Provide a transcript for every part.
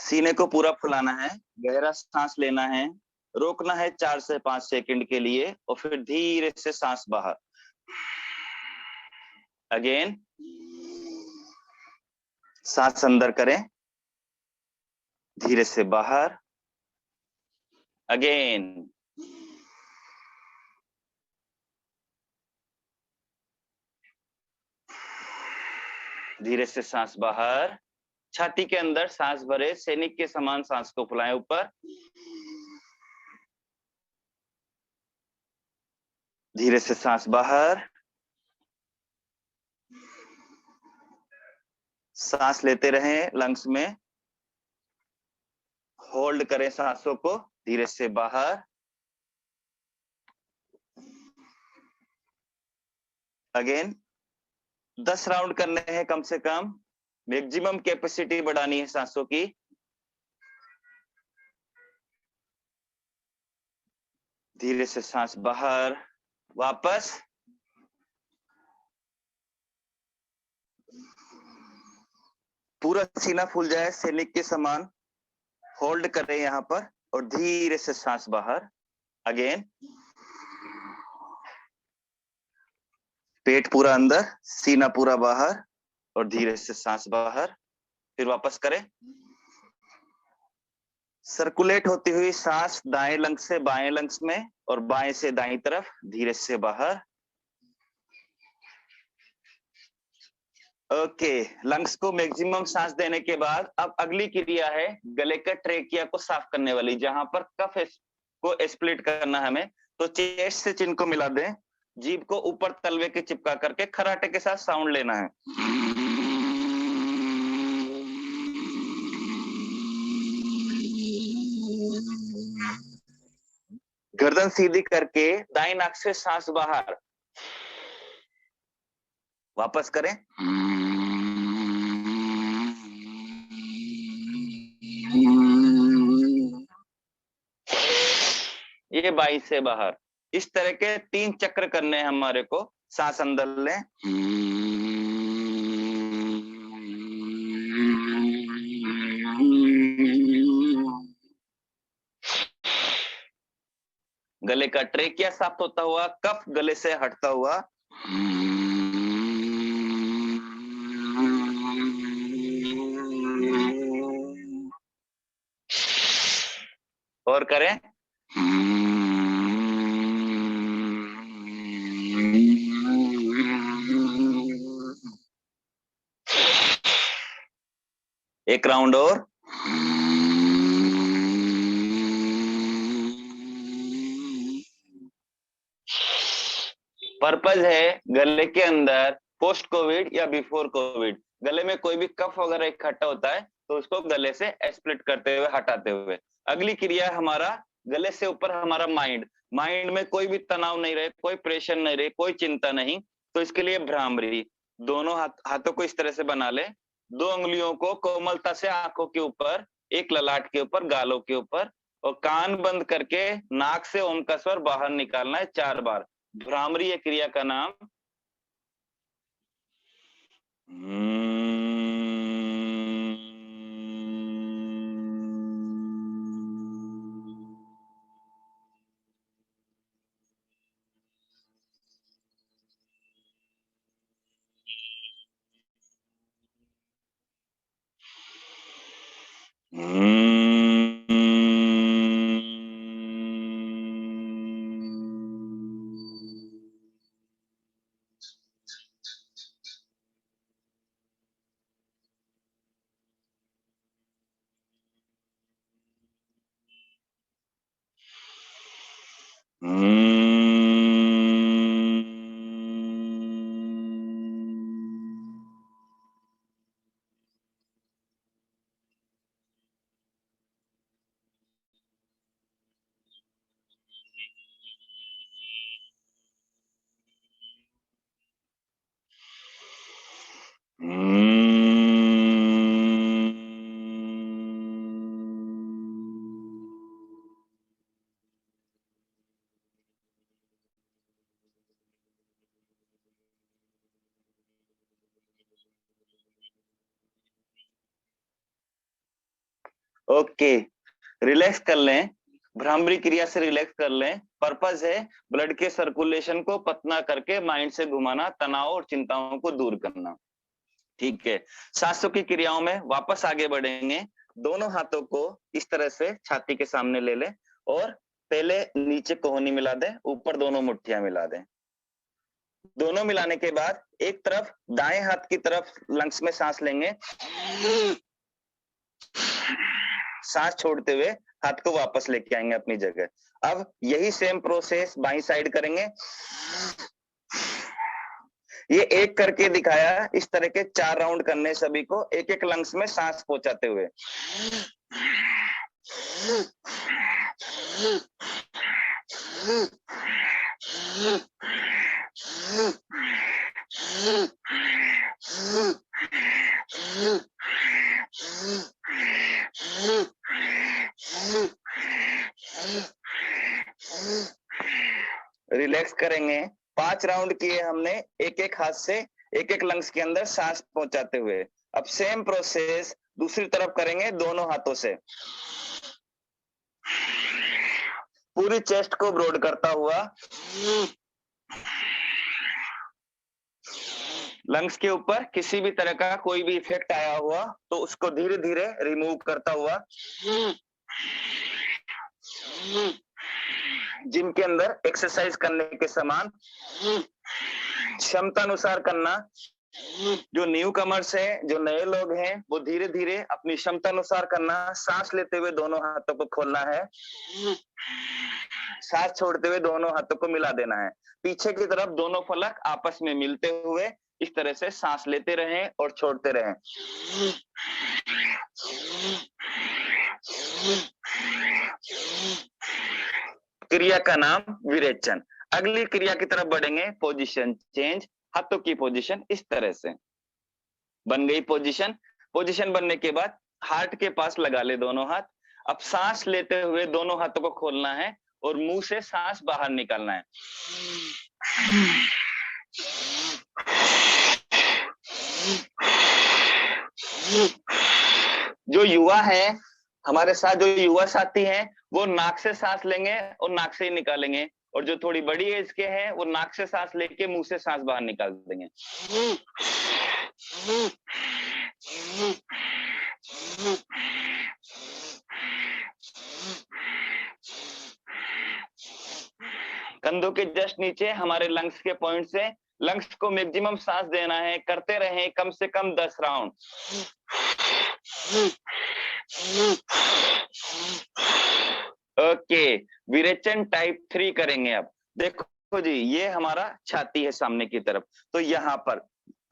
सीने को पूरा फुलाना है, गहरा सांस लेना है, रोकना है 4 से 5 सेकंड के लिए और फिर धीरे से सांस बाहर। अगेन सांस अंदर करें, धीरे से बाहर। अगेन धीरे से सांस बाहर। छाती के अंदर सांस भरे, सैनिक के समान सांस को फुलाएं ऊपर। धीरे से सांस बाहर। सांस लेते रहें लंग्स में, होल्ड करें सांसों को, धीरे से बाहर। अगेन 10 राउंड करने हैं कम से कम, मैक्सिमम कैपेसिटी बढ़ानी है सांसों की। धीरे से सांस बाहर, वापस। पूरा सीना फूल जाए सैनिक के समान, होल्ड करें यहां पर और धीरे से सांस बाहर। अगेन पेट पूरा अंदर, सीना पूरा बाहर और धीरे से सांस बाहर। फिर वापस करें। सर्कुलेट होती हुई सांस दाएं लंग्स से बाएं लंग्स में और बाएं से दाईं तरफ, धीरे से बाहर। ओके, लंग्स को मैक्सिमम सांस देने के बाद अब अगली क्रिया है गले का ट्रेकिया को साफ करने वाली, जहां पर कफ को स्प्लिट करना है हमें। तो चेस्ट से चिन को मिला दें, जीभ को ऊपर तलवे के चिपका करके खराटे के साथ साउंड लेना है। गर्दन सीधी करके दाईं नाक से सांस बाहर, वापस करें। ये 22 से बाहर। इस तरह के 3 चक्र करने हैं हमारे को। सांस अंदर लें, गले का ट्रेकिया साफ होता हुआ, कफ गले से हटता हुआ। और करें। एक राउंड और। पर्पज है गले के अंदर पोस्ट कोविड या बिफोर कोविड, गले में कोई भी कफ वगैरह इकट्ठा होता है तो उसको गले से स्प्लिट करते हुए, हटाते हुए। अगली क्रिया है हमारा गले से ऊपर हमारा माइंड। माइंड में कोई भी तनाव नहीं रहे, कोई प्रेशर नहीं रहे, कोई चिंता नहीं, तो इसके लिए भ्रामरी। दोनों हाथों को इस तरह से बना ले, 2 उंगलियों को कोमलता से आंखों के ऊपर, एक ललाट के ऊपर, गालों के ऊपर, और कान बंद करके नाक से ओम का स्वर बाहर निकालना है 4 बार। भ्रामरी क्रिया का नाम। ओके, रिलैक्स कर लें, भ्रामरी क्रिया से रिलैक्स कर लें। पर्पस है ब्लड के सर्कुलेशन को पतला करके माइंड से घुमाना, तनाव और चिंताओं को दूर करना। ठीक है, सांसों की क्रियाओं में वापस आगे बढ़ेंगे। दोनों हाथों को इस तरह से छाती के सामने ले लें और पहले नीचे कोहनी मिला दें, ऊपर दोनों मुट्ठियां मिला दें। दोनों मिलाने के बाद एक तरफ दाएं हाथ की तरफ लंग्स में सांस लेंगे, सांस छोड़ते हुए हाथ को वापस लेके आएंगे अपनी जगह। अब यही सेम प्रोसेस बाईं साइड करेंगे। ये एक करके दिखाया, इस तरह के 4 राउंड करने सभी को, एक एक लंग्स में सांस पहुंचाते हुए। रिलैक्स करेंगे। 5 राउंड किए हमने, एक एक हाथ से एक एक लंग्स के अंदर सांस पहुंचाते हुए। अब सेम प्रोसेस दूसरी तरफ करेंगे दोनों हाथों से। पूरी चेस्ट को ब्रॉड करता हुआ, लंग्स के ऊपर किसी भी तरह का कोई भी इफेक्ट आया हुआ तो उसको धीरे धीरे रिमूव करता हुआ, जिम के अंदर एक्सरसाइज करने के समान क्षमता अनुसार करना। जो न्यू कमर्स है, जो नए लोग हैं, वो धीरे धीरे अपनी क्षमता अनुसार करना। सांस लेते हुए दोनों हाथों को खोलना है, सांस छोड़ते हुए दोनों हाथों को मिला देना है। पीछे की तरफ दोनों फलक आपस में मिलते हुए इस तरह से सांस लेते रहें और छोड़ते रहें। क्रिया का नाम विरेचन। अगली क्रिया की तरफ बढ़ेंगे, पोजीशन चेंज। हाथों की पोजीशन इस तरह से बन गई। पोजीशन पोजीशन बनने के बाद हार्ट के पास लगा ले दोनों हाथ। अब सांस लेते हुए दोनों हाथों को खोलना है और मुंह से सांस बाहर निकालना है। जो युवा है हमारे साथ, जो युवा साथी हैं, वो नाक से सांस लेंगे और नाक से ही निकालेंगे, और जो थोड़ी बड़ी एज के हैं वो नाक से सांस लेके मुंह से सांस बाहर निकाल देंगे। कंधों के जस्ट नीचे हमारे लंग्स के पॉइंट से लंग्स को मैक्सिमम सांस देना है। करते रहें कम से कम 10 राउंड। ओके, विरेचन टाइप 3 करेंगे। अब देखो जी, ये हमारा छाती है सामने की तरफ, तो यहाँ पर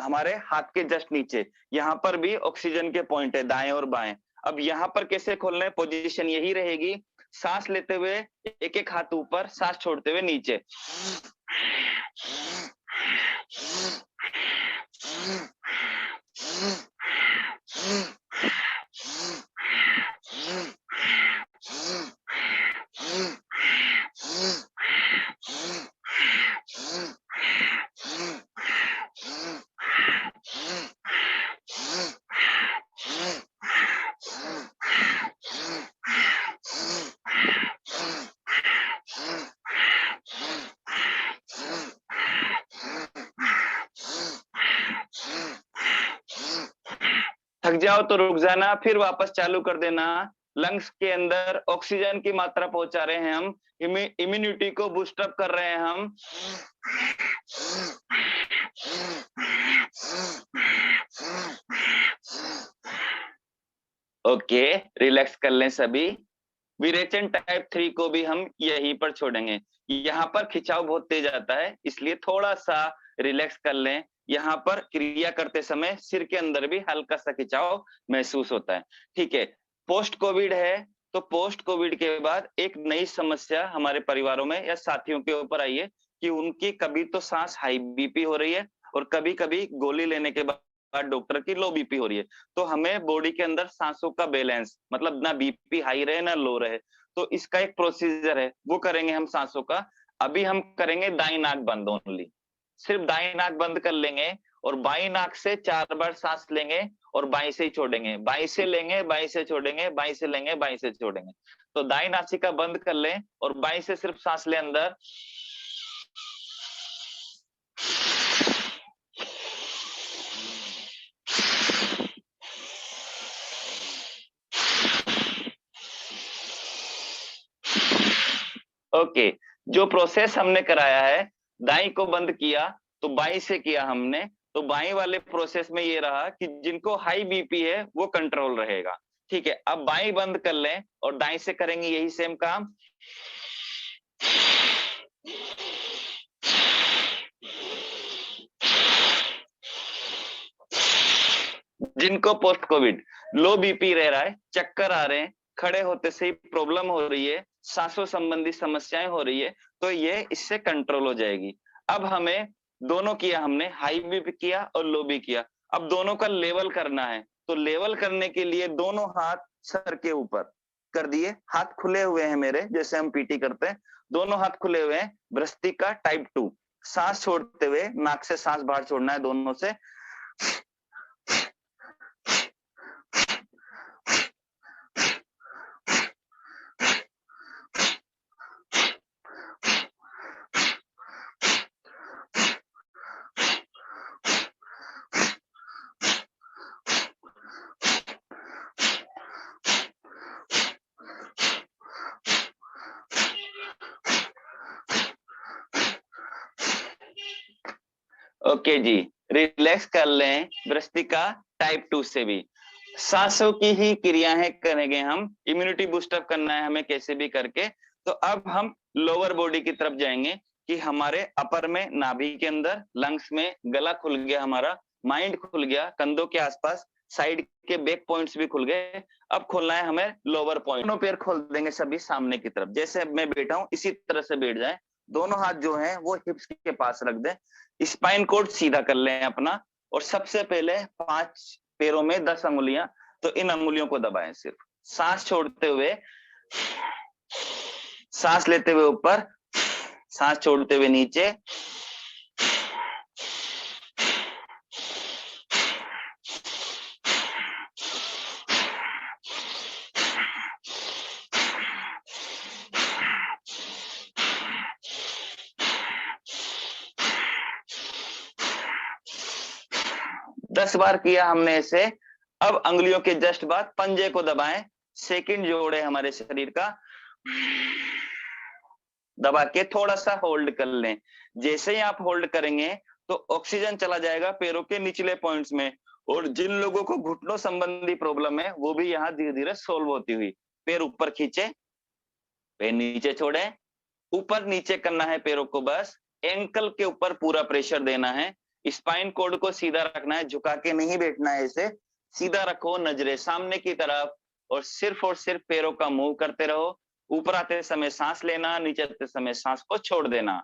हमारे हाथ के जस्ट नीचे यहाँ पर भी ऑक्सीजन के पॉइंट है, दाएं और बाएं। अब यहाँ पर कैसे खोलना है? पोजीशन यही रहेगी, सांस लेते हुए एक एक हाथ ऊपर, सांस छोड़ते हुए नीचे। थक जाओ तो रुक जाना, फिर वापस चालू कर देना। लंग्स के अंदर ऑक्सीजन की मात्रा पहुंचा रहे हैं हम, इम्यूनिटी को बूस्ट अप कर रहे हैं हम। ओके, रिलैक्स कर लें सभी। विरेचन टाइप 3 को भी हम यहीं पर छोड़ेंगे। यहाँ पर खिंचाव बहुत तेज आता है, इसलिए थोड़ा सा रिलैक्स कर लें। यहाँ पर क्रिया करते समय सिर के अंदर भी हल्का सा खिंचाव महसूस होता है। ठीक है, पोस्ट कोविड है, तो पोस्ट कोविड के बाद एक नई समस्या हमारे परिवारों में या साथियों के ऊपर आई है कि उनकी कभी तो सांस हाई बीपी हो रही है और कभी कभी गोली लेने के बाद डॉक्टर की लो बीपी हो रही है। तो हमें बॉडी के अंदर सांसों का बैलेंस, मतलब ना बीपी हाई रहे ना लो रहे, तो इसका एक प्रोसीजर है, वो करेंगे हम सांसों का। अभी हम करेंगे दाई नाक बंद ओनली, सिर्फ दाई नाक बंद कर लेंगे और बाई नाक से 4 बार सांस लेंगे और बाएं से ही छोड़ेंगे, बाएं से लेंगे, बाएं से छोड़ेंगे, बाएं से लेंगे, बाएं से छोड़ेंगे। तो दाईं नासिका बंद कर लें और बाएं से सिर्फ सांस लें अंदर, ओके। जो प्रोसेस हमने कराया है, दाई को बंद किया तो बाई से किया हमने, तो बाई वाले प्रोसेस में ये रहा कि जिनको हाई बीपी है वो कंट्रोल रहेगा। ठीक है, अब बाई बंद कर लें और दाई से करेंगे यही सेम काम। जिनको पोस्ट कोविड लो बीपी रह रहा है, चक्कर आ रहे हैं, खड़े होते से ही प्रॉब्लम हो रही है, सांसों संबंधी समस्याएं हो रही है, तो ये इससे कंट्रोल हो जाएगी। अब हमें दोनों किया, हमने हाई भी किया और लो भी किया, अब दोनों का लेवल करना है। तो लेवल करने के लिए दोनों हाथ सर के ऊपर कर दिए, हाथ खुले हुए हैं मेरे, जैसे हम पीटी करते हैं, दोनों हाथ खुले हुए हैं, भ्रस्त्रिका टाइप 2। सांस छोड़ते हुए नाक से सांस बाहर छोड़ना है दोनों से। ओके जी, रिलैक्स कर लें भ्रस्त्रिका टाइप 2 से भी। सांसों की ही क्रियाएं करेंगे हम, इम्यूनिटी बूस्टअप करना है हमें कैसे भी करके। तो अब हम लोअर बॉडी की तरफ जाएंगे कि हमारे अपर में, नाभि के अंदर, लंग्स में, गला खुल गया हमारा, माइंड खुल गया, कंधों के आसपास, साइड के बैक पॉइंट्स भी खुल गए। अब खोलना है हमें लोअर पॉइंट। दोनों पैर खोल देंगे सभी सामने की तरफ, जैसे मैं बैठा हूं इसी तरह से बैठ जाए। दोनों हाथ जो हैं वो हिप्स के पास रख दें, स्पाइन कोड सीधा कर लें अपना, और सबसे पहले 5 पैरों में 10 अंगुलियां, तो इन अंगुलियों को दबाएं सिर्फ, सांस छोड़ते हुए, सांस लेते हुए ऊपर, सांस छोड़ते हुए नीचे, 10 बार किया हमने इसे। अब अंगुलियों के जस्ट बाद पंजे को दबाएं, सेकंड जोड़ है हमारे शरीर का, दबा के थोड़ा सा होल्ड कर लें। जैसे ही आप होल्ड करेंगे तो ऑक्सीजन चला जाएगा पैरों के निचले पॉइंट्स में, और जिन लोगों को घुटनों संबंधी प्रॉब्लम है वो भी यहाँ धीरे धीरे सोल्व होती हुई। पैर ऊपर खींचे, पैर नीचे छोड़े, ऊपर नीचे करना है पैरों को, बस एंकल के ऊपर पूरा प्रेशर देना है, स्पाइन कोड को सीधा रखना है, झुका के नहीं बैठना है, इसे सीधा रखो, नजरें सामने की तरफ, और सिर्फ पैरों का मूव करते रहो। ऊपर आते समय सांस लेना, नीचे आते समय सांस को छोड़ देना।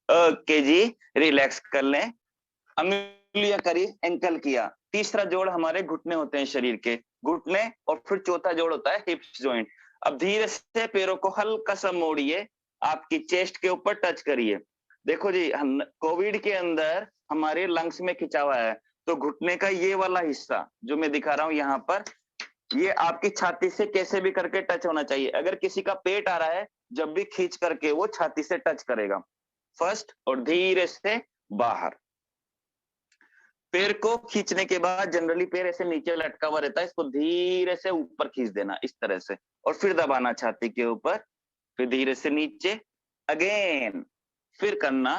ओके जी, रिलैक्स कर लें, अंगुलियां करी, एंकल किया। तीसरा जोड़ हमारे घुटने होते हैं शरीर के, घुटने, और फिर चौथा जोड़ होता है हिप्स जॉइंट। अब धीरे से पैरों को हल्का सा मोड़िए, आपकी चेस्ट के ऊपर टच करिए। देखो जी, कोविड के अंदर हमारे लंग्स में खिंचा हुआ है, तो घुटने का ये वाला हिस्सा जो मैं दिखा रहा हूं यहाँ पर, ये आपकी छाती से कैसे भी करके टच होना चाहिए। अगर किसी का पेट आ रहा है, जब भी खींच करके वो छाती से टच करेगा फर्स्ट, और धीरे से बाहर। पैर को खींचने के बाद जनरली पैर ऐसे नीचे लटका हुआ रहता है, इसको धीरे से ऊपर खींच देना इस तरह से, और फिर दबाना छाती के ऊपर, फिर धीरे से नीचे, अगेन, फिर करना,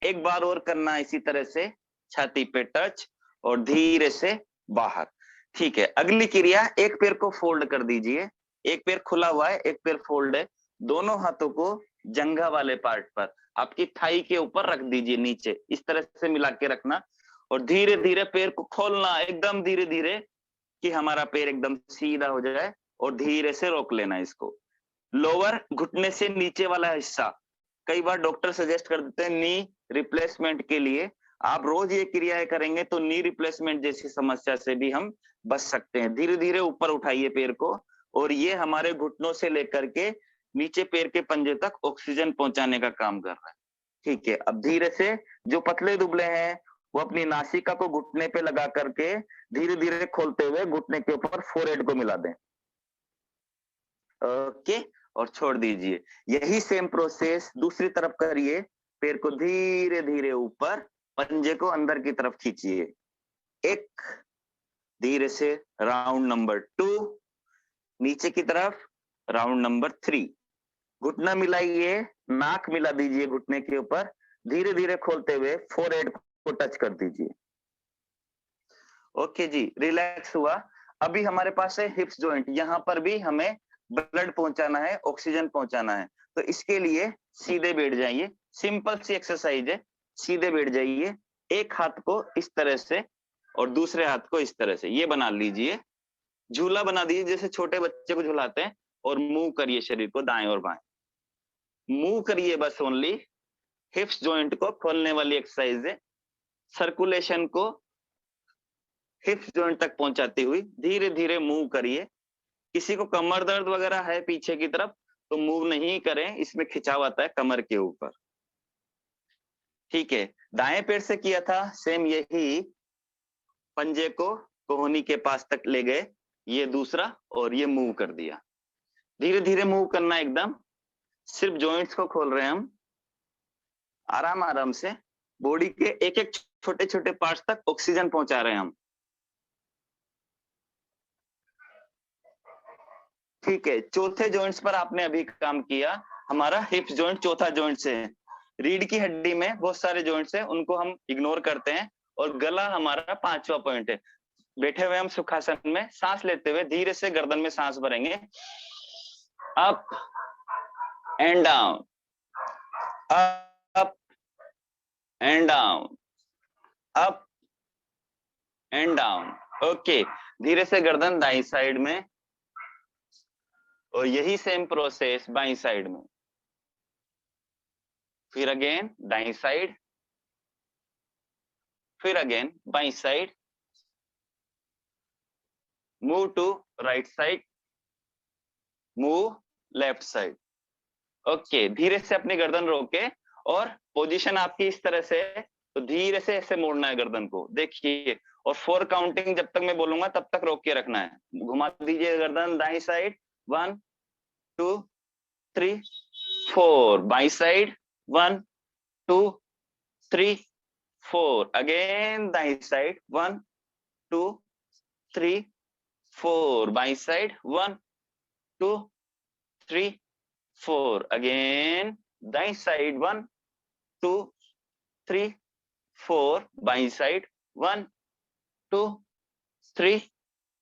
एक बार और करना इसी तरह से, छाती पे टच और धीरे से बाहर। ठीक है, अगली क्रिया, एक पैर को फोल्ड कर दीजिए, एक पैर खुला हुआ है, एक पैर फोल्ड है, दोनों हाथों को जंघा वाले पार्ट पर, आपकी थाई के ऊपर रख दीजिए, नीचे इस तरह से मिला के रखना, और धीरे धीरे पैर को खोलना, एकदम धीरे धीरे, कि हमारा पैर एकदम सीधा हो जाए और धीरे से रोक लेना इसको। लोअर घुटने से नीचे वाला हिस्सा, कई बार डॉक्टर सजेस्ट कर देते हैं नी रिप्लेसमेंट के लिए। आप रोज ये क्रियाएं करेंगे तो नी रिप्लेसमेंट जैसी समस्या से भी हम बच सकते हैं। धीरे धीरे ऊपर उठाइए पैर को, और ये हमारे घुटनों से लेकर के नीचे पैर के पंजे तक ऑक्सीजन पहुंचाने का काम कर रहा है। ठीक है, अब धीरे से जो पतले दुबले हैं वो अपनी नासिका को घुटने पे लगा करके धीरे धीरे खोलते हुए घुटने के ऊपर फोरहेड को मिला दें। ओके, और छोड़ दीजिए। यही सेम प्रोसेस दूसरी तरफ करिए। पैर को धीरे धीरे ऊपर, पंजे को अंदर की तरफ खींचिए। एक, धीरे से राउंड नंबर 2, नीचे की तरफ राउंड नंबर 3। घुटना मिलाइए, नाक मिला दीजिए घुटने के ऊपर, धीरे धीरे खोलते हुए फोरहेड को टच कर दीजिए। ओके जी, रिलैक्स हुआ। अभी हमारे पास है हिप्स जॉइंट, यहाँ पर भी हमें ब्लड पहुंचाना है, ऑक्सीजन पहुंचाना है। तो इसके लिए सीधे बैठ जाइए, सिंपल सी एक्सरसाइज है। सीधे बैठ जाइए, एक हाथ को इस तरह से और दूसरे हाथ को इस तरह से, ये बना लीजिए। झूला बना दीजिए जैसे छोटे बच्चे को झुलाते हैं, और मूव करिए शरीर को दाएं और बाएं। मूव करिए बस, ओनली हिप्स जॉइंट को खोलने वाली एक्सरसाइज है। सर्कुलेशन को हिप्स जॉइंट तक पहुंचाती हुई धीरे धीरे मूव करिए। किसी को कमर दर्द वगैरह है पीछे की तरफ तो मूव नहीं करें, इसमें खिंचाव आता है कमर के ऊपर। ठीक है, दाएं पैर से किया था सेम यही, पंजे को कोहनी के पास तक ले गए, ये दूसरा, और ये मूव कर दिया। धीरे धीरे मूव करना, एकदम सिर्फ जॉइंट्स को खोल रहे हैं हम, आराम आराम से। बॉडी के एक एक छोटे छोटे पार्ट्स तक ऑक्सीजन पहुंचा रहे हैं हम। ठीक है, चौथे जॉइंट्स पर आपने अभी काम किया। हमारा हिप्स जॉइंट चौथा जॉइंट से है। रीढ़ की हड्डी में बहुत सारे जॉइंट्स हैं, उनको हम इग्नोर करते हैं, और गला हमारा 5वां पॉइंट है। बैठे हुए हम सुखासन में सांस लेते हुए धीरे से गर्दन में सांस भरेंगे, up and down, up and down, up and down. Okay, धीरे से गर्दन दाईं साइड में, और यही सेम प्रोसेस बाईं साइड में। फिर अगेन दाईं साइड, फिर अगेन बाईं side, move to right side, move left side. Okay, धीरे से अपनी गर्दन रोके, और पोजीशन आपकी इस तरह से, तो धीरे से ऐसे मोड़ना है गर्दन को, देखिए। और 4 काउंटिंग जब तक मैं बोलूंगा तब तक रोक के रखना है। घुमा दीजिए गर्दन दाईं साइड, 1 2 3 4, बाईं साइड 1 2 3 4, अगेन दाईं साइड 1 2 3 4, बाईं साइड 1 2 3 4, अगेन दाईं साइड 1 2 3 4, बाईं साइड 1 2 3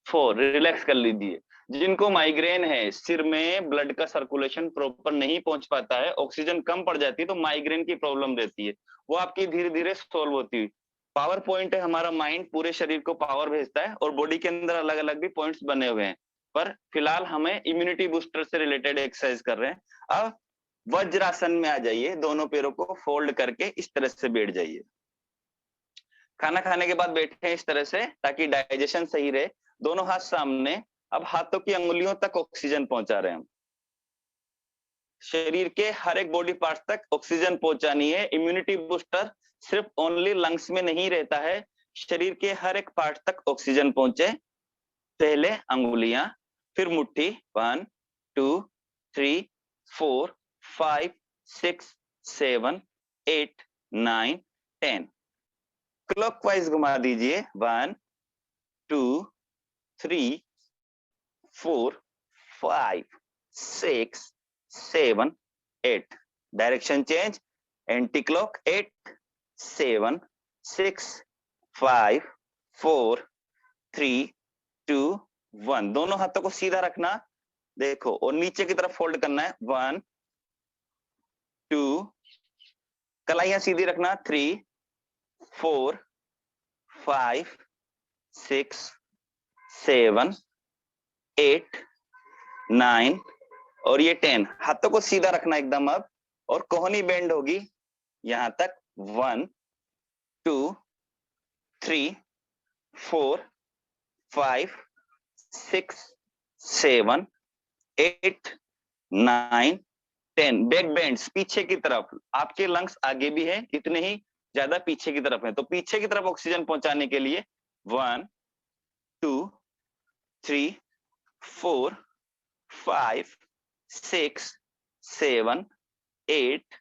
4। रिलैक्स कर लीजिए। जिनको माइग्रेन है, सिर में ब्लड का सर्कुलेशन प्रॉपर नहीं पहुंच पाता है, ऑक्सीजन कम पड़ जाती है, तो माइग्रेन की प्रॉब्लम रहती है, वो आपकी धीरे धीरे सोल्व होती है। पावर पॉइंट है हमारा माइंड, पूरे शरीर को पावर भेजता है, और बॉडी के अंदर अलग अलग भी पॉइंट्स बने हुए हैं। पर फिलहाल हमें इम्यूनिटी बूस्टर से रिलेटेड एक्सरसाइज कर रहे हैं। अब वज्रासन में आ जाइए, दोनों पैरों को फोल्ड करके इस तरह से बैठ जाइए। खाना खाने के बाद बैठे इस तरह से, ताकि डाइजेशन सही रहे। दोनों हाथ सामने, अब हाथों की अंगुलियों तक ऑक्सीजन पहुंचा रहे हैं हम। शरीर के हर एक बॉडी पार्ट तक ऑक्सीजन पहुंचानी है। इम्यूनिटी बूस्टर सिर्फ ओनली लंग्स में नहीं रहता है, शरीर के हर एक पार्ट तक ऑक्सीजन पहुंचे। पहले अंगुलियां, फिर मुट्ठी, 1 2 3 4 5 6 7 8 9 10। क्लॉकवाइज घुमा दीजिए, 1 2 3 4 5 6 7 8। Direction change, anti clock, 8 7 6 5 4 3 2 1। दोनों हाथों को सीधा रखना, देखो, और नीचे की तरफ फोल्ड करना है, 1 2, कलाइयां सीधी रखना, 3 4 5 6 7, 8, 9 और ये 10। हाथों को सीधा रखना एकदम अब, और कोहनी बेंड होगी यहां तक। 1, 2, 3, 4, 5, 6, 7, 8, 9, 10। बैक बेंड्स पीछे की तरफ, आपके लंग्स आगे भी है, इतने ही ज्यादा पीछे की तरफ है, तो पीछे की तरफ ऑक्सीजन पहुंचाने के लिए 1, 2, 3, 4, 5, 6, 7, 8,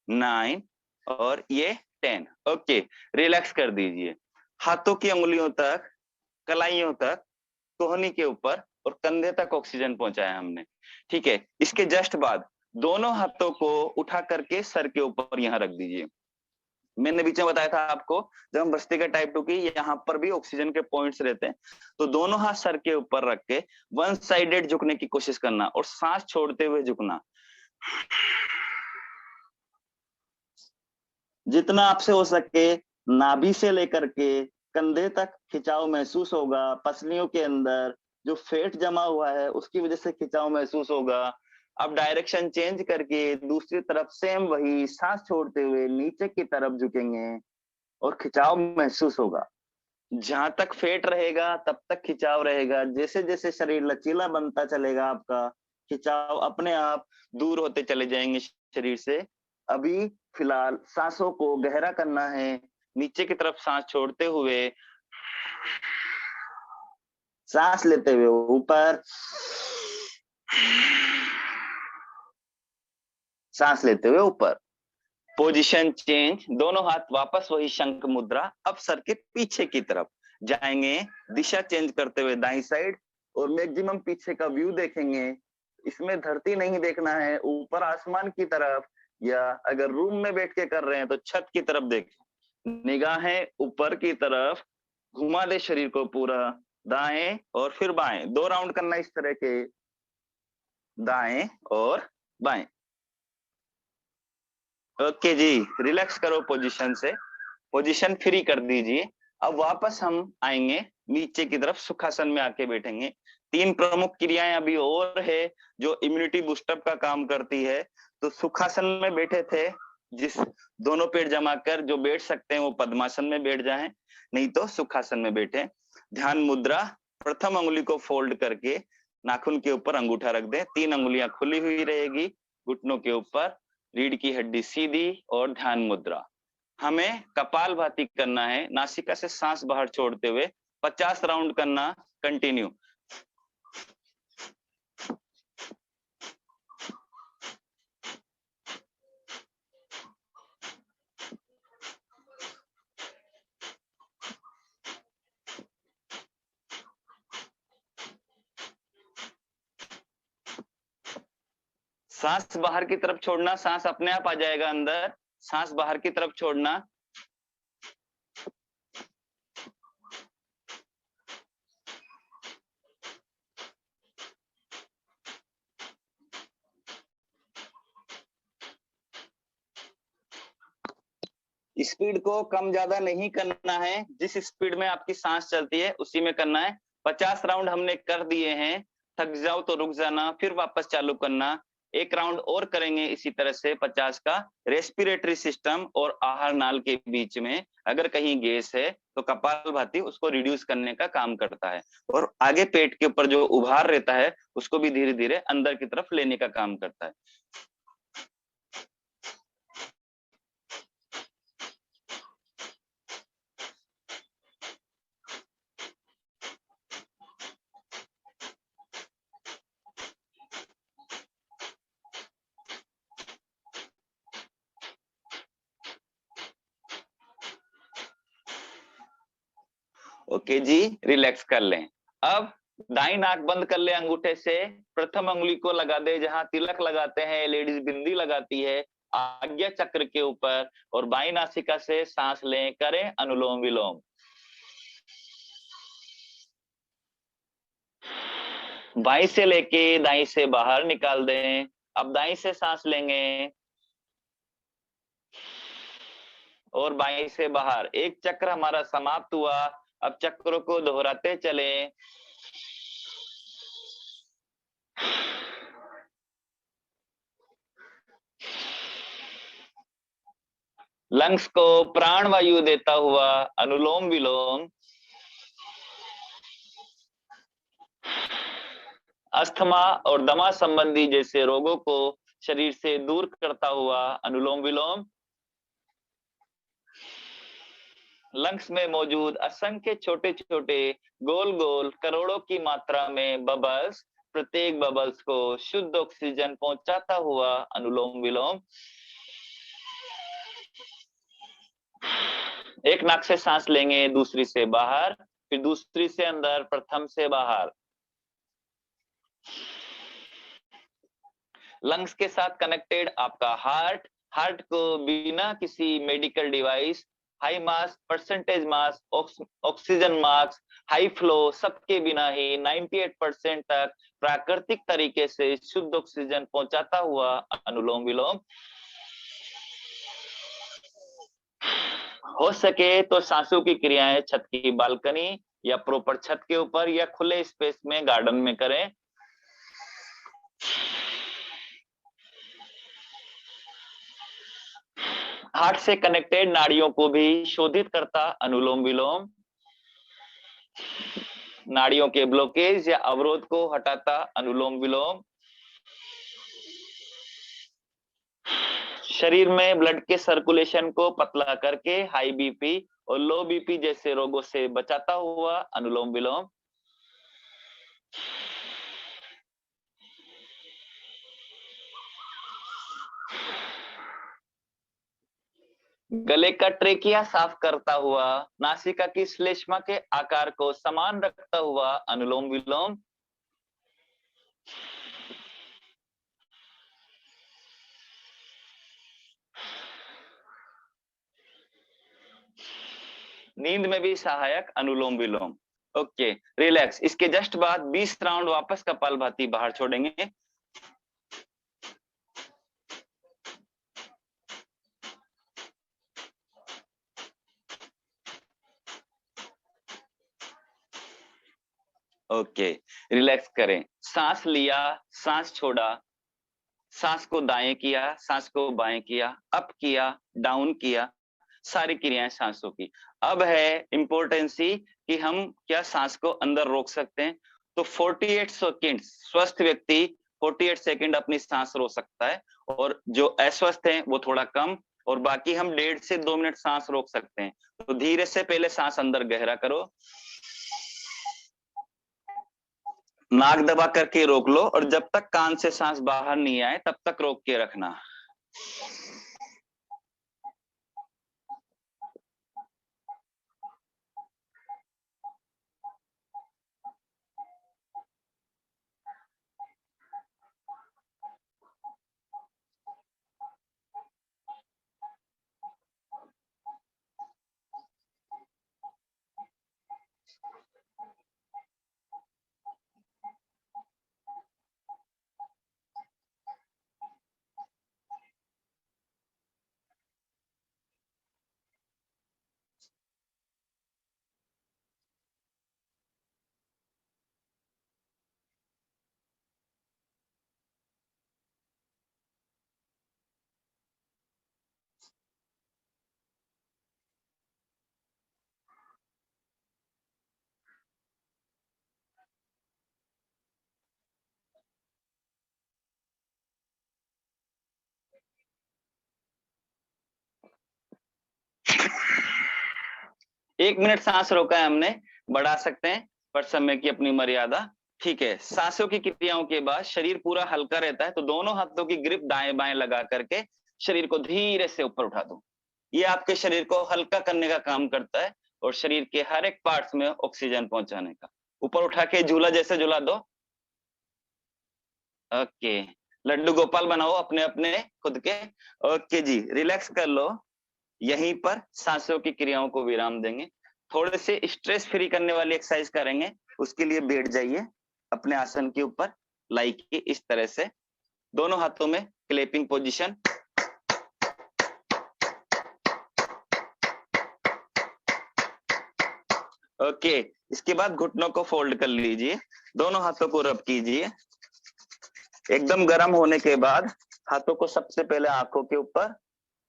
9 और ये 10। ओके, रिलैक्स कर दीजिए। हाथों की उंगलियों तक, कलाइयों तक, कोहनी के ऊपर और कंधे तक ऑक्सीजन पहुंचाया हमने। ठीक है, इसके जस्ट बाद दोनों हाथों को उठा करके सर के ऊपर यहां रख दीजिए। मैंने बीच में बताया था आपको, जब हम भस्त्रिका टाइप 2 की, यहाँ पर भी ऑक्सीजन के पॉइंट्स रहते हैं। तो दोनों हाथ सर के ऊपर रख के वन साइडेड झुकने की कोशिश करना और सांस छोड़ते हुए झुकना। जितना आपसे हो सके नाभि से लेकर के कंधे तक खिंचाव महसूस होगा। पसलियों के अंदर जो फैट जमा हुआ है उसकी वजह से खिंचाव महसूस होगा। अब डायरेक्शन चेंज करके दूसरी तरफ सेम वही सांस छोड़ते हुए नीचे की तरफ झुकेंगे और खिंचाव महसूस होगा। जहां तक फैट रहेगा तब तक खिंचाव रहेगा। जैसे जैसे शरीर लचीला बनता चलेगा आपका, खिंचाव अपने आप दूर होते चले जाएंगे शरीर से। अभी फिलहाल सांसों को गहरा करना है, नीचे की तरफ सांस छोड़ते हुए, सांस लेते हुए ऊपर, सांस लेते हुए ऊपर। पोजीशन चेंज, दोनों हाथ वापस वही शंख मुद्रा, अब सर के पीछे की तरफ जाएंगे, दिशा चेंज करते हुए दाईं साइड, और मैक्सिमम पीछे का व्यू देखेंगे। इसमें धरती नहीं देखना है, ऊपर आसमान की तरफ, या अगर रूम में बैठ के कर रहे हैं तो छत की तरफ देखें। निगाहें ऊपर की तरफ, घुमा दे शरीर को पूरा, दाएं और फिर बाएं, 2 राउंड करना इस तरह के, दाएं और बाएं। ओके जी, रिलैक्स करो पोजीशन से, पोजीशन फ्री कर दीजिए। अब वापस हम आएंगे नीचे की तरफ, सुखासन में आके बैठेंगे। 3 प्रमुख क्रियाएं अभी और है जो इम्यूनिटी बूस्टअप का काम करती है। तो सुखासन में बैठे थे, जिस दोनों पेट जमा कर जो बैठ सकते हैं वो पद्मासन में बैठ जाएं, नहीं तो सुखासन में बैठे। ध्यान मुद्रा, प्रथम अंगुली को फोल्ड करके नाखून के ऊपर अंगूठा रख दें, 3 अंगुलियां खुली हुई रहेगी घुटनों के ऊपर, रीढ़ की हड्डी सीधी, और ध्यान मुद्रा। हमें कपालभाति करना है, नासिका से सांस बाहर छोड़ते हुए 50 राउंड करना कंटिन्यू। सांस बाहर की तरफ छोड़ना, सांस अपने आप आ जाएगा अंदर, सांस बाहर की तरफ छोड़ना। स्पीड को कम ज्यादा नहीं करना है, जिस स्पीड में आपकी सांस चलती है उसी में करना है। 50 राउंड हमने कर दिए हैं, थक जाओ तो रुक जाना, फिर वापस चालू करना। 1 राउंड और करेंगे इसी तरह से 50 का। रेस्पिरेटरी सिस्टम और आहार नाल के बीच में अगर कहीं गैस है तो कपालभाति उसको रिड्यूस करने का काम करता है, और आगे पेट के ऊपर जो उभार रहता है उसको भी धीरे धीरे अंदर की तरफ लेने का काम करता है। ओके जी, रिलैक्स कर लें। अब दाई नाक बंद कर ले अंगूठे से, प्रथम अंगुली को लगा दे जहां तिलक लगाते हैं, लेडीज बिंदी लगाती है, आज्ञा चक्र के ऊपर, और बाई नासिका से सांस लें, करें अनुलोम विलोम। बाई से लेके दाई से बाहर निकाल दें। अब दाई से सांस लेंगे और बाई से बाहर। एक चक्र हमारा समाप्त हुआ, अब चक्रों को दोहराते चलें। लंग्स को प्राण वायु देता हुआ अनुलोम विलोम अस्थमा और दमा संबंधी जैसे रोगों को शरीर से दूर करता हुआ अनुलोम विलोम लंग्स में मौजूद असंख्य छोटे छोटे गोल गोल करोड़ों की मात्रा में बबल्स, प्रत्येक बबल्स को शुद्ध ऑक्सीजन पहुंचाता हुआ अनुलोम विलोम। एक नाक से सांस लेंगे, दूसरी से बाहर, फिर दूसरी से अंदर, प्रथम से बाहर। लंग्स के साथ कनेक्टेड आपका हार्ट, हार्ट को बिना किसी medical device, high mask, percentage mask, oxygen mask, high flow, सबके बिना ही 98% तक प्राकृतिक तरीके से शुद्ध ऑक्सीजन पहुंचाता हुआ अनुलोम विलोम। हो सके तो सांसों की क्रियाएं छत की बालकनी या प्रॉपर छत के ऊपर या खुले स्पेस में, गार्डन में करें। हार्ट से कनेक्टेड नाड़ियों को भी शोधित करता अनुलोम विलोम, नाड़ियों के ब्लॉकेज या अवरोध को हटाता अनुलोम विलोम, शरीर में ब्लड के सर्कुलेशन को पतला करके हाई बीपी और लो बीपी जैसे रोगों से बचाता हुआ अनुलोम विलोम। गले का ट्रेकिया साफ करता हुआ, नासिका की श्लेष्मा के आकार को समान रखता हुआ अनुलोम विलोम। नींद में भी सहायक अनुलोम विलोम। Okay, relax. इसके जस्ट बाद 20 राउंड वापस कपालभाति बाहर छोड़ेंगे। ओके, रिलैक्स करें। सांस लिया, सांस छोड़ा, सांस को दाएं किया, सांस को बाएं किया, अप किया, डाउन किया, सारी क्रियाएं सांसों की। अब है इम्पोर्टेंसी कि हम क्या सांस को अंदर रोक सकते हैं। तो 48 सेकेंड स्वस्थ व्यक्ति 48 सेकेंड अपनी सांस रोक सकता है, और जो अस्वस्थ हैं वो थोड़ा कम, और बाकी हम 1.5 से 2 मिनट सांस रोक सकते हैं। तो धीरे से पहले सांस अंदर गहरा करो, नाक दबा करके रोक लो, और जब तक कान से सांस बाहर नहीं आए तब तक रोक के रखना। एक मिनट सांस रोका है हमने, बढ़ा सकते हैं पर समय की अपनी मर्यादा। ठीक है, सांसों की क्रियाओं के बाद शरीर पूरा हल्का रहता है, तो दोनों हाथों की ग्रिप दाएं बाएं लगा करके शरीर को धीरे से ऊपर उठा दो। ये आपके शरीर को हल्का करने का काम करता है और शरीर के हर एक पार्ट्स में ऑक्सीजन पहुंचाने का। ऊपर उठा के झूला जैसे झूला दो। ओके, लड्डू गोपाल बनाओ अपने अपने खुद के। ओके जी, रिलैक्स कर लो। यहीं पर सांसों की क्रियाओं को विराम देंगे। थोड़े से स्ट्रेस फ्री करने वाली एक्सरसाइज करेंगे। उसके लिए बैठ जाइए अपने आसन के ऊपर, लाइक के इस तरह से, दोनों हाथों में क्लैपिंग पोजीशन। ओके, इसके बाद घुटनों को फोल्ड कर लीजिए, दोनों हाथों को रब कीजिए। एकदम गर्म होने के बाद हाथों को सबसे पहले आंखों के ऊपर,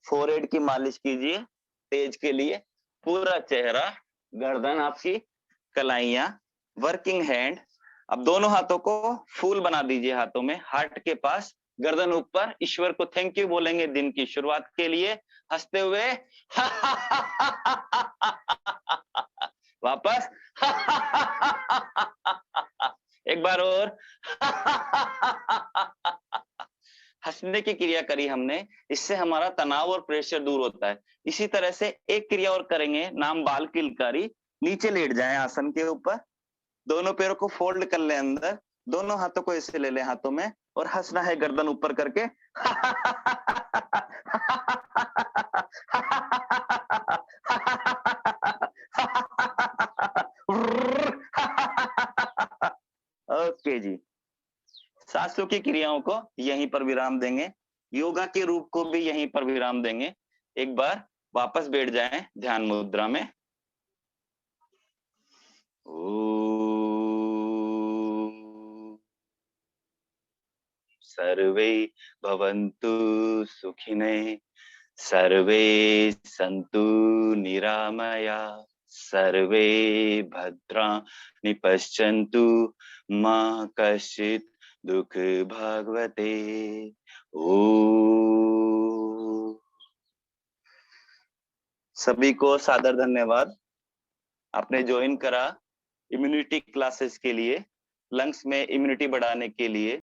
फोरहेड की मालिश कीजिए तेज के लिए, पूरा चेहरा, गर्दन आपकी, कलाइयां, वर्किंग हैंड। अब दोनों हाथों को फूल बना दीजिए, हाथों में हार्ट के पास, गर्दन ऊपर, ईश्वर को थैंक यू बोलेंगे दिन की शुरुआत के लिए हंसते हुए। वापस। एक बार और। हंसने की क्रिया करी हमने, इससे हमारा तनाव और प्रेशर दूर होता है। इसी तरह से एक क्रिया और करेंगे, नाम बाल की लकारी। नीचे लेट जाएं आसन के ऊपर, दोनों पैरों को फोल्ड कर लें अंदर, दोनों हाथों को ऐसे ले लें हाथों में और हंसना है गर्दन ऊपर करके। ओके जी। सांसों की क्रियाओं को यहीं पर विराम देंगे, योगा के रूप को भी यहीं पर विराम देंगे। एक बार वापस बैठ जाएं ध्यान मुद्रा में। सर्वे भवन्तु सुखिनः, सर्वे सन्तु निरामया, सर्वे भद्राणि पश्यन्तु, मा कश्चित् दुःख भाग्भते। ओम। सभी को सादर धन्यवाद, आपने ज्वाइन करा इम्यूनिटी क्लासेस के लिए, लंग्स में इम्यूनिटी बढ़ाने के लिए।